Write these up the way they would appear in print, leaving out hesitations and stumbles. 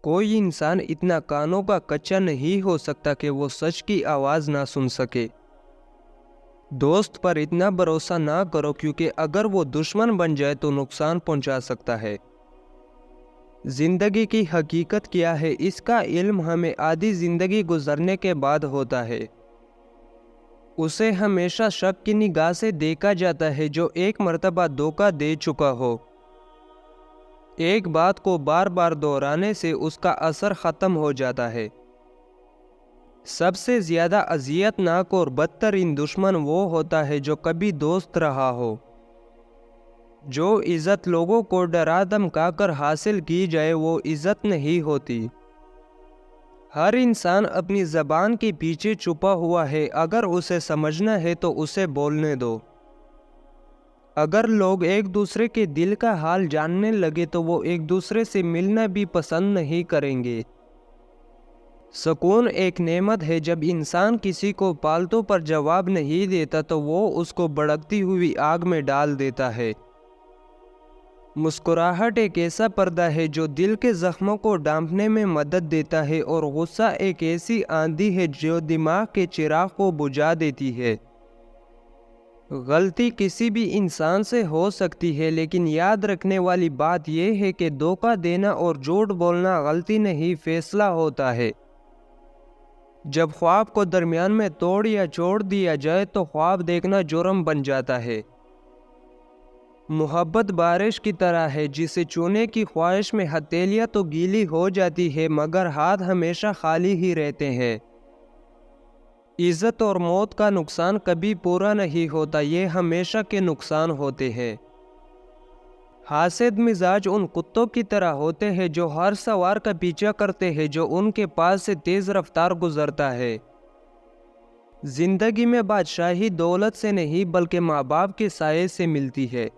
کوئی انسان اتنا کانوں کا کچا نہیں ہو سکتا کہ وہ سچ کی آواز نہ سن سکے۔ دوست پر اتنا بھروسہ نہ کرو کیونکہ اگر وہ دشمن بن جائے تو نقصان پہنچا سکتا ہے۔ زندگی کی حقیقت کیا ہے، اس کا علم ہمیں آدھی زندگی گزرنے کے بعد ہوتا ہے۔ اسے ہمیشہ شک کی نگاہ سے دیکھا جاتا ہے جو ایک مرتبہ دھوکہ دے چکا ہو۔ ایک بات کو بار بار دہرانے سے اس کا اثر ختم ہو جاتا ہے۔ سب سے زیادہ اذیت ناک اور بدترین دشمن وہ ہوتا ہے جو کبھی دوست رہا ہو۔ جو عزت لوگوں کو ڈرا دھمکا کر حاصل کی جائے وہ عزت نہیں ہوتی۔ ہر انسان اپنی زبان کے پیچھے چھپا ہوا ہے، اگر اسے سمجھنا ہے تو اسے بولنے دو۔ اگر لوگ ایک دوسرے کے دل کا حال جاننے لگے تو وہ ایک دوسرے سے ملنا بھی پسند نہیں کریں گے۔ سکون ایک نعمت ہے، جب انسان کسی کو پالتو پر جواب نہیں دیتا تو وہ اس کو بھڑکتی ہوئی آگ میں ڈال دیتا ہے۔ مسکراہٹ ایک ایسا پردہ ہے جو دل کے زخموں کو ڈھانپنے میں مدد دیتا ہے، اور غصہ ایک ایسی آندھی ہے جو دماغ کے چراغ کو بجھا دیتی ہے۔ غلطی کسی بھی انسان سے ہو سکتی ہے، لیکن یاد رکھنے والی بات یہ ہے کہ دھوکہ دینا اور جھوٹ بولنا غلطی نہیں، فیصلہ ہوتا ہے۔ جب خواب کو درمیان میں توڑ یا چھوڑ دیا جائے تو خواب دیکھنا جرم بن جاتا ہے۔ محبت بارش کی طرح ہے، جسے چھونے کی خواہش میں ہتھیلیاں تو گیلی ہو جاتی ہے مگر ہاتھ ہمیشہ خالی ہی رہتے ہیں۔ عزت اور موت کا نقصان کبھی پورا نہیں ہوتا، یہ ہمیشہ کے نقصان ہوتے ہیں۔ حاسد مزاج ان کتوں کی طرح ہوتے ہیں جو ہر سوار کا پیچھا کرتے ہیں جو ان کے پاس سے تیز رفتار گزرتا ہے۔ زندگی میں بادشاہی دولت سے نہیں بلکہ ماں باپ کے سائے سے ملتی ہے۔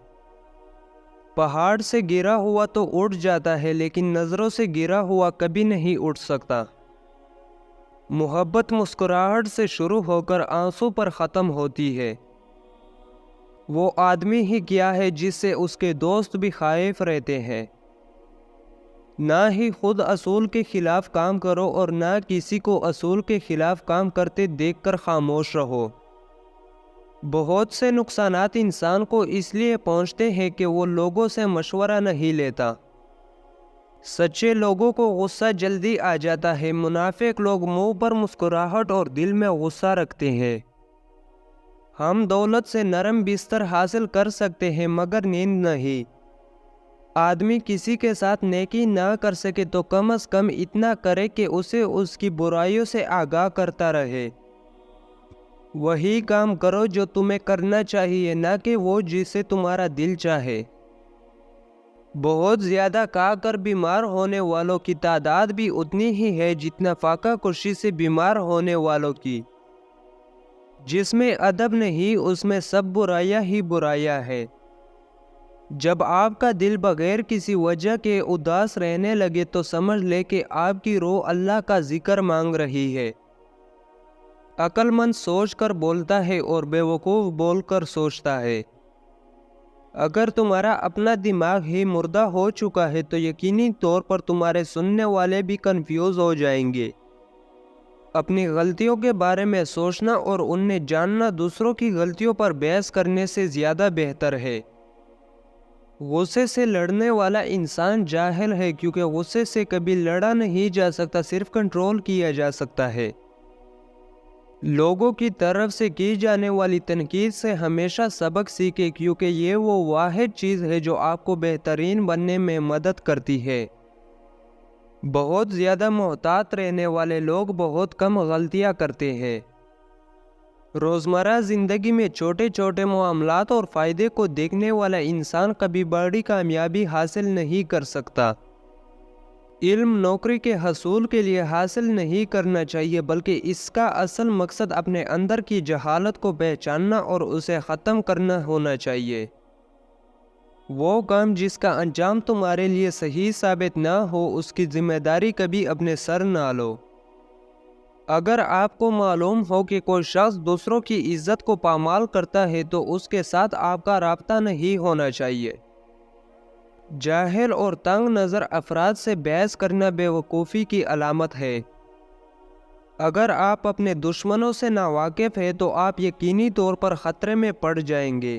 پہاڑ سے گرا ہوا تو اٹھ جاتا ہے، لیکن نظروں سے گرا ہوا کبھی نہیں اٹھ سکتا۔ محبت مسکراہٹ سے شروع ہو کر آنسو پر ختم ہوتی ہے۔ وہ آدمی ہی کیا ہے جس سے اس کے دوست بھی خائف رہتے ہیں۔ نہ ہی خود اصول کے خلاف کام کرو اور نہ کسی کو اصول کے خلاف کام کرتے دیکھ کر خاموش رہو۔ بہت سے نقصانات انسان کو اس لیے پہنچتے ہیں کہ وہ لوگوں سے مشورہ نہیں لیتا۔ سچے لوگوں کو غصہ جلدی آ جاتا ہے، منافق لوگ منہ پر مسکراہٹ اور دل میں غصہ رکھتے ہیں۔ ہم دولت سے نرم بستر حاصل کر سکتے ہیں مگر نیند نہیں۔ آدمی کسی کے ساتھ نیکی نہ کر سکے تو کم از کم اتنا کرے کہ اسے اس کی برائیوں سے آگاہ کرتا رہے۔ وہی کام کرو جو تمہیں کرنا چاہیے، نہ کہ وہ جسے تمہارا دل چاہے۔ بہت زیادہ کھا کر بیمار ہونے والوں کی تعداد بھی اتنی ہی ہے جتنا فاقہ کشی سے بیمار ہونے والوں کی۔ جس میں ادب نہیں اس میں سب برائیاں ہی برائیاں ہے۔ جب آپ کا دل بغیر کسی وجہ کے اداس رہنے لگے تو سمجھ لے کہ آپ کی روح اللہ کا ذکر مانگ رہی ہے۔ عقل مند سوچ کر بولتا ہے اور بے وقوف بول کر سوچتا ہے۔ اگر تمہارا اپنا دماغ ہی مردہ ہو چکا ہے تو یقینی طور پر تمہارے سننے والے بھی کنفیوز ہو جائیں گے۔ اپنی غلطیوں کے بارے میں سوچنا اور انہیں جاننا دوسروں کی غلطیوں پر بحث کرنے سے زیادہ بہتر ہے۔ غصے سے لڑنے والا انسان جاہل ہے، کیونکہ غصے سے کبھی لڑا نہیں جا سکتا، صرف کنٹرول کیا جا سکتا ہے۔ لوگوں کی طرف سے کی جانے والی تنقید سے ہمیشہ سبق سیکھیں، کیونکہ یہ وہ واحد چیز ہے جو آپ کو بہترین بننے میں مدد کرتی ہے۔ بہت زیادہ محتاط رہنے والے لوگ بہت کم غلطیاں کرتے ہیں۔ روزمرہ زندگی میں چھوٹے چھوٹے معاملات اور فائدے کو دیکھنے والا انسان کبھی بڑی کامیابی حاصل نہیں کر سکتا۔ علم نوکری کے حصول کے لیے حاصل نہیں کرنا چاہیے، بلکہ اس کا اصل مقصد اپنے اندر کی جہالت کو پہچاننا اور اسے ختم کرنا ہونا چاہیے۔ وہ کام جس کا انجام تمہارے لیے صحیح ثابت نہ ہو، اس کی ذمہ داری کبھی اپنے سر نہ لو۔ اگر آپ کو معلوم ہو کہ کوئی شخص دوسروں کی عزت کو پامال کرتا ہے تو اس کے ساتھ آپ کا رابطہ نہیں ہونا چاہیے۔ جاہل اور تنگ نظر افراد سے بحث کرنا بیوقوفی کی علامت ہے۔ اگر آپ اپنے دشمنوں سے ناواقف ہیں تو آپ یقینی طور پر خطرے میں پڑ جائیں گے۔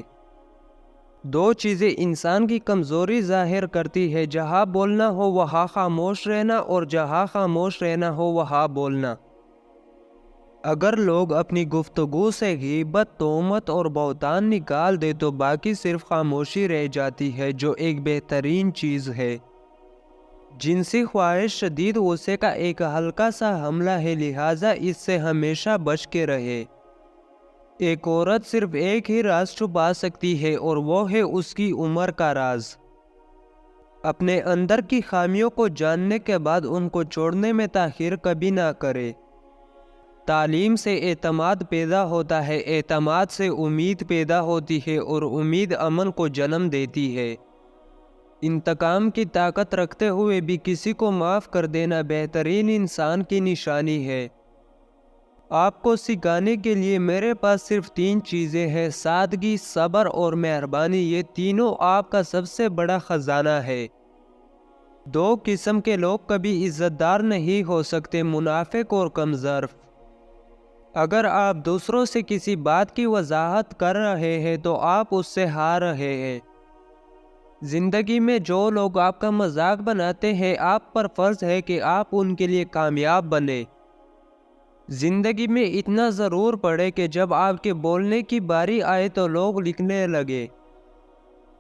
دو چیزیں انسان کی کمزوری ظاہر کرتی ہے، جہاں بولنا ہو وہاں خاموش رہنا، اور جہاں خاموش رہنا ہو وہاں بولنا۔ اگر لوگ اپنی گفتگو سے غیبت، تہمت اور بہتان نکال دے تو باقی صرف خاموشی رہ جاتی ہے، جو ایک بہترین چیز ہے۔ جنسی خواہش شدید غصے کا ایک ہلکا سا حملہ ہے، لہٰذا اس سے ہمیشہ بچ کے رہے۔ ایک عورت صرف ایک ہی راز چھپا سکتی ہے، اور وہ ہے اس کی عمر کا راز۔ اپنے اندر کی خامیوں کو جاننے کے بعد ان کو چھوڑنے میں تاخیر کبھی نہ کرے۔ تعلیم سے اعتماد پیدا ہوتا ہے، اعتماد سے امید پیدا ہوتی ہے، اور امید امن کو جنم دیتی ہے۔ انتقام کی طاقت رکھتے ہوئے بھی کسی کو معاف کر دینا بہترین انسان کی نشانی ہے۔ آپ کو سکھانے کے لیے میرے پاس صرف 3 چیزیں ہیں: سادگی، صبر اور مہربانی۔ یہ تینوں آپ کا سب سے بڑا خزانہ ہے۔ 2 قسم کے لوگ کبھی عزت دار نہیں ہو سکتے: منافق اور کمظرف۔ اگر آپ دوسروں سے کسی بات کی وضاحت کر رہے ہیں تو آپ اس سے ہار رہے ہیں۔ زندگی میں جو لوگ آپ کا مذاق بناتے ہیں، آپ پر فرض ہے کہ آپ ان کے لیے کامیاب بنیں۔ زندگی میں اتنا ضرور پڑے کہ جب آپ کے بولنے کی باری آئے تو لوگ لکھنے لگے۔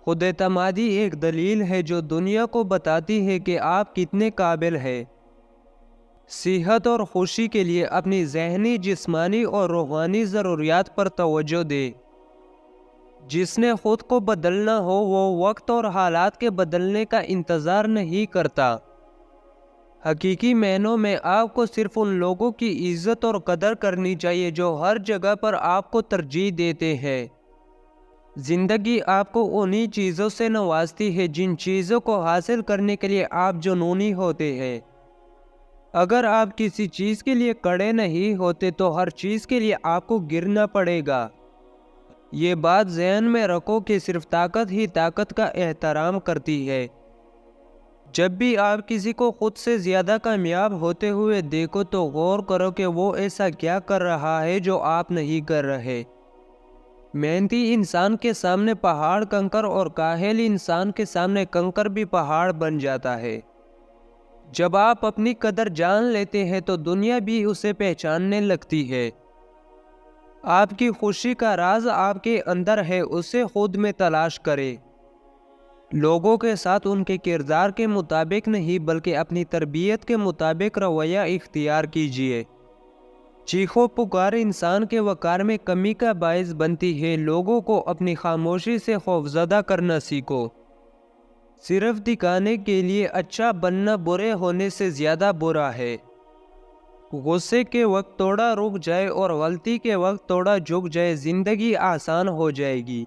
خود اعتمادی ایک دلیل ہے جو دنیا کو بتاتی ہے کہ آپ کتنے قابل ہیں۔ صحت اور خوشی کے لیے اپنی ذہنی، جسمانی اور روحانی ضروریات پر توجہ دیں۔ جس نے خود کو بدلنا ہو وہ وقت اور حالات کے بدلنے کا انتظار نہیں کرتا۔ حقیقی معنوں میں آپ کو صرف ان لوگوں کی عزت اور قدر کرنی چاہیے جو ہر جگہ پر آپ کو ترجیح دیتے ہیں۔ زندگی آپ کو انہی چیزوں سے نوازتی ہے جن چیزوں کو حاصل کرنے کے لیے آپ جنونی ہوتے ہیں۔ اگر آپ کسی چیز کے لیے کڑے نہیں ہوتے تو ہر چیز کے لیے آپ کو گرنا پڑے گا۔ یہ بات ذہن میں رکھو کہ صرف طاقت ہی طاقت کا احترام کرتی ہے۔ جب بھی آپ کسی کو خود سے زیادہ کامیاب ہوتے ہوئے دیکھو تو غور کرو کہ وہ ایسا کیا کر رہا ہے جو آپ نہیں کر رہے۔ محنتی انسان کے سامنے پہاڑ کنکر اور کاہل انسان کے سامنے کنکر بھی پہاڑ بن جاتا ہے۔ جب آپ اپنی قدر جان لیتے ہیں تو دنیا بھی اسے پہچاننے لگتی ہے۔ آپ کی خوشی کا راز آپ کے اندر ہے، اسے خود میں تلاش کریں۔ لوگوں کے ساتھ ان کے کردار کے مطابق نہیں بلکہ اپنی تربیت کے مطابق رویہ اختیار کیجیے۔ چیخ و پکار انسان کے وقار میں کمی کا باعث بنتی ہے۔ لوگوں کو اپنی خاموشی سے خوفزدہ کرنا سیکھو۔ صرف دکھانے کے لیے اچھا بننا برے ہونے سے زیادہ برا ہے۔ غصے کے وقت تھوڑا رک جائے اور غلطی کے وقت تھوڑا جھک جائے، زندگی آسان ہو جائے گی۔